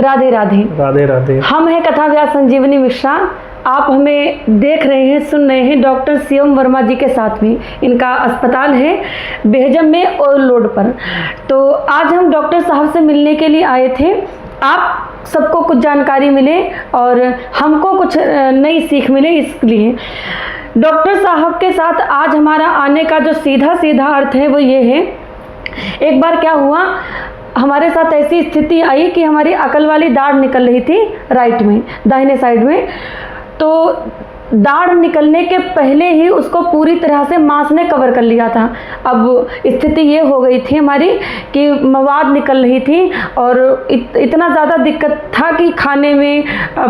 राधे राधे। राधे राधे। हम हैं कथा व्यास संजीवनी मिश्रा। आप हमें देख रहे हैं, सुन रहे हैं डॉक्टर शिवम वर्मा जी के साथ में। इनका अस्पताल है बेहजम में ऑयल रोड पर। तो आज हम डॉक्टर साहब से मिलने के लिए आए थे। आप सबको कुछ जानकारी मिले और हमको कुछ नई सीख मिले, इसलिए डॉक्टर साहब के साथ आज हमारा आने का जो सीधा सीधा अर्थ है वो ये है। एक बार क्या हुआ, हमारे साथ ऐसी स्थिति आई कि हमारी अकल वाली दाढ़ निकल रही थी राइट में, दाहिने साइड में। तो दाढ़ निकलने के पहले ही उसको पूरी तरह से मांस ने कवर कर लिया था। अब स्थिति ये हो गई थी हमारी कि मवाद निकल रही थी और इतना ज़्यादा दिक्कत था कि खाने में,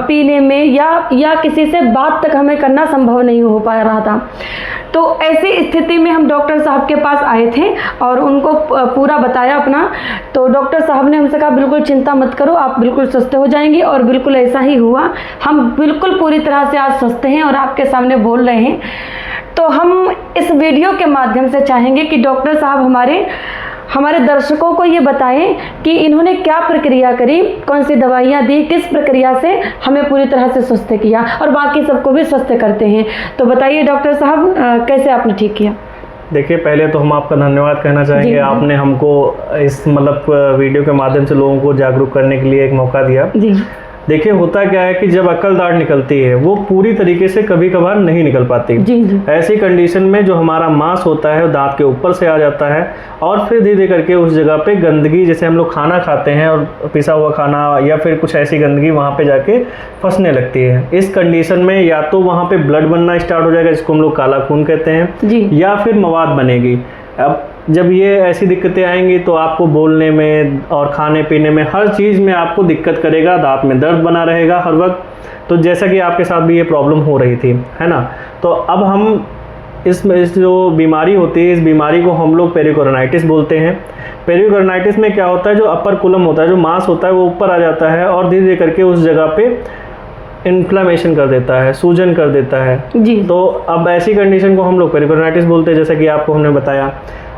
पीने में या किसी से बात तक हमें करना संभव नहीं हो पा रहा था। तो ऐसी स्थिति में हम डॉक्टर साहब के पास आए थे और उनको पूरा बताया अपना। तो डॉक्टर साहब ने हमसे कहा बिल्कुल चिंता मत करो, आप बिल्कुल स्वस्थ हो जाएंगी। और बिल्कुल ऐसा ही हुआ। हम बिल्कुल पूरी तरह से आज स्वस्थ हैं और आपके सामने बोल रहे हैं। तो हम इस वीडियो के माध्यम से चाहेंगे कि डॉक्टर साहब हमारे दर्शकों को ये बताएं कि इन्होंने क्या प्रक्रिया करी, कौन सी दवाइयाँ दी, किस प्रक्रिया से हमें पूरी तरह से स्वस्थ किया और बाकी सबको भी स्वस्थ करते हैं। तो बताइए डॉक्टर साहब, कैसे आपने ठीक किया? देखिए, पहले तो हम आपका धन्यवाद कहना चाहेंगे। आपने हमको इस वीडियो के माध्यम से लोगों को जागरूक करने के लिए एक मौका दिया। जी। देखिए, होता क्या है कि जब अकल दाढ़ निकलती है वो पूरी तरीके से कभी कभार नहीं निकल पाती। जी। ऐसी कंडीशन में जो हमारा मांस होता है वो दांत के ऊपर से आ जाता है और फिर धीरे धीरे करके उस जगह पे गंदगी, जैसे हम लोग खाना खाते हैं और पिसा हुआ खाना या फिर कुछ ऐसी गंदगी वहाँ पे जाके फंसने लगती है। इस कंडीशन में या तो वहाँ पे ब्लड बनना स्टार्ट हो जाएगा, जिसको हम लोग काला खून कहते हैं जी। या फिर मवाद बनेगी। अब जब ये ऐसी दिक्कतें आएंगी तो आपको बोलने में और खाने पीने में हर चीज़ में आपको दिक्कत करेगा, दांत में दर्द बना रहेगा हर वक्त। तो जैसा कि आपके साथ भी ये प्रॉब्लम हो रही थी, है ना। तो अब हम इस जो बीमारी होती है, इस बीमारी को हम लोग पेरिकोरोनाइटिस बोलते हैं। पेरिकोरोनाइटिस में क्या होता है, जो अपर कुलम होता है, जो मांस होता है वो ऊपर आ जाता है और धीरे धीरे करके उस जगह पे इन्फ्लेमेशन कर देता है, सूजन कर देता है जी। तो अब ऐसी कंडीशन को हम लोग पेरिकोरोनाइटिस बोलते हैं, जैसा कि आपको हमने बताया।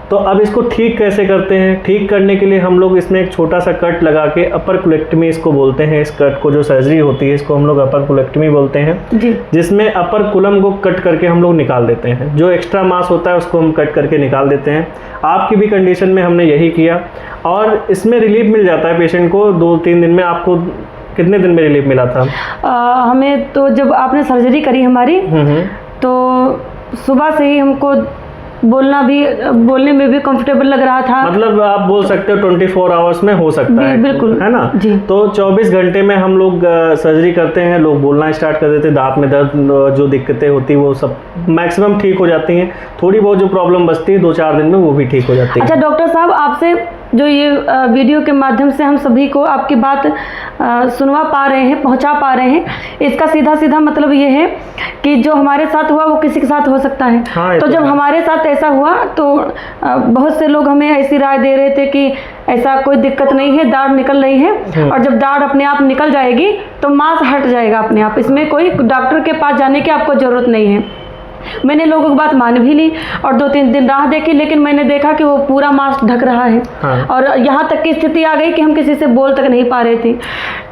तो अब इसको ठीक कैसे करते हैं? ठीक करने के लिए हम लोग इसमें एक छोटा सा कट लगा के, अपर कोलेक्टमी इसको बोलते हैं। इस कट को, जो सर्जरी होती है, इसको हम लोग अपर कोलेक्टमी बोलते हैं जी। जिसमें अपर कुलम को कट करके हम लोग निकाल देते हैं। जो एक्स्ट्रा मांस होता है उसको हम कट करके निकाल देते हैं। आपकी भी कंडीशन में हमने यही किया और इसमें रिलीफ मिल जाता है पेशेंट को 2-3 दिन में। आपको कितने दिन में रिलीफ मिला था? हमें तो जब आपने सर्जरी करी हमारी, तो सुबह से ही हमको बोलने में भी कंफर्टेबल लग रहा था। मतलब आप बोल सकते हो 24 आवर्स में हो सकता है, बिल्कुल, है ना जी। तो 24 घंटे में हम लोग सर्जरी करते हैं। लोग बोलना स्टार्ट कर देते हैं, दांत में दर्द, जो दिक्कतें होती है वो सब मैक्सिमम ठीक हो जाती हैं। थोड़ी बहुत जो प्रॉब्लम बचती है 2-4 दिन में वो भी ठीक हो जाती है। अच्छा डॉक्टर साहब, आपसे जो ये वीडियो के माध्यम से हम सभी को आपकी बात सुनवा पा रहे हैं, पहुंचा पा रहे हैं, इसका सीधा सीधा मतलब ये है कि जो हमारे साथ हुआ वो किसी के साथ हो सकता है। हाँ, तो जब हमारे साथ ऐसा हुआ तो बहुत से लोग हमें ऐसी राय दे रहे थे कि ऐसा कोई दिक्कत नहीं है, दाढ़ निकल रही है और जब दाढ़ अपने आप निकल जाएगी तो मांस हट जाएगा अपने आप, इसमें कोई डॉक्टर के पास जाने की आपको ज़रूरत नहीं है। मैंने लोगों की बात मान भी ली और 2-3 दिन राह देखी, लेकिन मैंने देखा कि वो पूरा मांस ढक रहा है। हाँ। और यहाँ तक की स्थिति आ गई कि हम किसी से बोल तक नहीं पा रहे थे।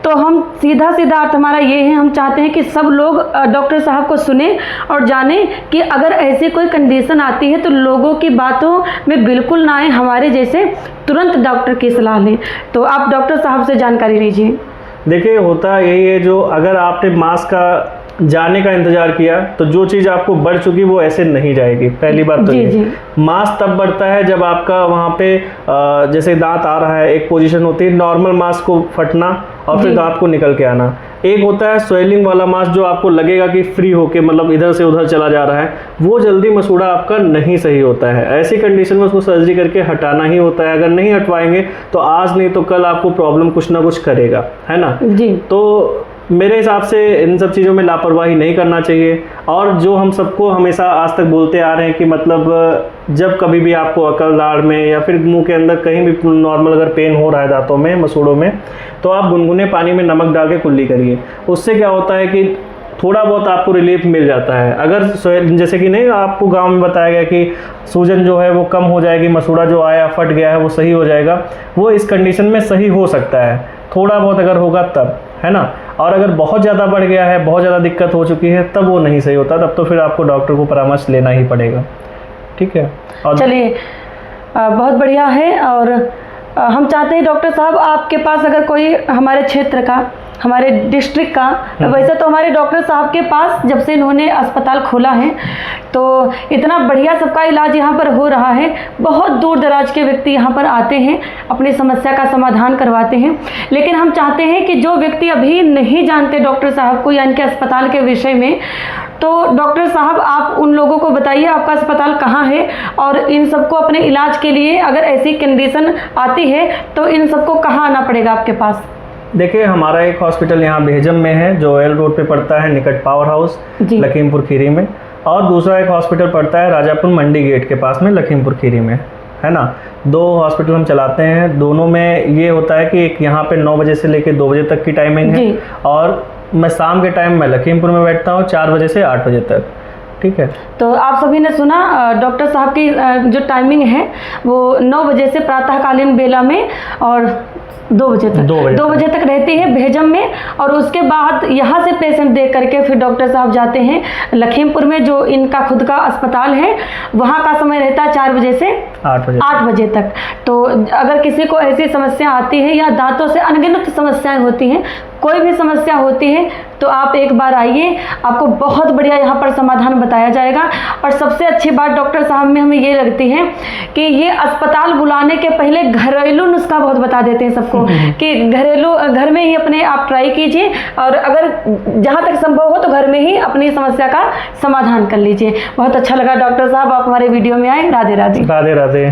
तो हम सीधा अर्थ हमारा ये है, हम चाहते हैं कि सब लोग डॉक्टर साहब को सुने और जाने कि अगर ऐसी कोई कंडीशन आती है तो लोगों की बातों में बिल्कुल ना आए, हमारे जैसे तुरंत डॉक्टर की सलाह लें। तो आप डॉक्टर साहब से जानकारी लीजिए। देखिए, होता यही है, जो अगर आपने मांस का जाने का इंतजार किया तो जो चीज़ आपको बढ़ चुकी वो ऐसे नहीं जाएगी। पहली बात तो ये मांस तब बढ़ता है जब आपका वहाँ पे जैसे दांत आ रहा है, एक पोजीशन होती है नॉर्मल मांस को फटना और फिर दांत को निकल के आना। एक होता है स्वेलिंग वाला मांस, जो आपको लगेगा कि फ्री होके मतलब इधर से उधर चला जा रहा है, वो जल्दी मसूड़ा आपका नहीं सही होता है। ऐसी कंडीशन में उसको सर्जरी करके हटाना ही होता है। अगर नहीं हटवाएंगे तो आज नहीं तो कल आपको प्रॉब्लम कुछ ना कुछ करेगा, है ना जी। तो मेरे हिसाब से इन सब चीज़ों में लापरवाही नहीं करना चाहिए। और जो हम सबको हमेशा आज तक बोलते आ रहे हैं कि मतलब जब कभी भी आपको अकल दाढ़ में या फिर मुंह के अंदर कहीं भी नॉर्मल अगर पेन हो रहा है दांतों में, मसूड़ों में, तो आप गुनगुने पानी में नमक डाल के कुल्ली करिए। उससे क्या होता है कि थोड़ा बहुत आपको रिलीफ मिल जाता है। अगर जैसे कि नहीं आपको गांव में बताया गया कि सूजन जो है वो कम हो जाएगी, मसूड़ा जो आया फट गया है वो सही हो जाएगा, वो इस कंडीशन में सही हो सकता है। थोड़ा बहुत अगर होगा तब, है ना। और अगर बहुत ज़्यादा बढ़ गया है, बहुत ज़्यादा दिक्कत हो चुकी है, तब वो नहीं सही होता, तब तो फिर आपको डॉक्टर को परामर्श लेना ही पड़ेगा। ठीक है। और चलिए बहुत बढ़िया है। और हम चाहते हैं डॉक्टर साहब आपके पास अगर कोई हमारे क्षेत्र का, हमारे डिस्ट्रिक्ट का, वैसे तो हमारे डॉक्टर साहब के पास जब से इन्होंने अस्पताल खोला है तो इतना बढ़िया सबका इलाज यहाँ पर हो रहा है। बहुत दूर दराज के व्यक्ति यहाँ पर आते हैं, अपनी समस्या का समाधान करवाते हैं। लेकिन हम चाहते हैं कि जो व्यक्ति अभी नहीं जानते डॉक्टर साहब को या इनके अस्पताल के विषय में, तो डॉक्टर साहब आप उन लोगों को बताइए आपका अस्पताल कहाँ है, और इन सबको अपने इलाज के लिए अगर ऐसी कंडीशन आती है तो इन सबको कहाँ आना पड़ेगा आपके पास। देखिए, हमारा एक हॉस्पिटल यहाँ बेहजम में है जो ऑयल रोड पे पड़ता है, निकट पावर हाउस लखीमपुर खीरी में। और दूसरा एक हॉस्पिटल पड़ता है राजापुर मंडी गेट के पास में लखीमपुर खीरी में, है ना। 2 हॉस्पिटल हम चलाते हैं। दोनों में ये होता है कि एक यहाँ पे 9 बजे से लेकर 2 बजे तक की टाइमिंग है, और मैं शाम के टाइम में लखीमपुर में बैठता हूँ 4 बजे से 8 बजे तक। ठीक है। तो आप सभी ने सुना डॉक्टर साहब की जो टाइमिंग है वो 9 बजे से प्रातःकालीन बेला में और 2 बजे तक 2 बजे तक रहती है बेहजम में। और उसके बाद यहाँ से पेशेंट देख करके फिर डॉक्टर साहब जाते हैं लखीमपुर में, जो इनका खुद का अस्पताल है, वहाँ का समय रहता है 4 बजे से 8 बजे तक। तो अगर किसी को ऐसी समस्या आती है या दांतों से अनगिनत समस्याएं होती हैं, कोई भी समस्या होती है, तो आप एक बार आइए, आपको बहुत बढ़िया यहाँ पर समाधान बताया जाएगा। और सबसे अच्छी बात डॉक्टर साहब में हमें ये लगती है कि ये अस्पताल बुलाने के पहले घरेलू नुस्खा बहुत बता देते हैं सबको कि घरेलू घर में ही अपने आप ट्राई कीजिए, और अगर जहाँ तक संभव हो तो घर में ही अपनी समस्या का समाधान कर लीजिए। बहुत अच्छा लगा डॉक्टर साहब, आप हमारे वीडियो में आए। राधे राधे। राधे राधे।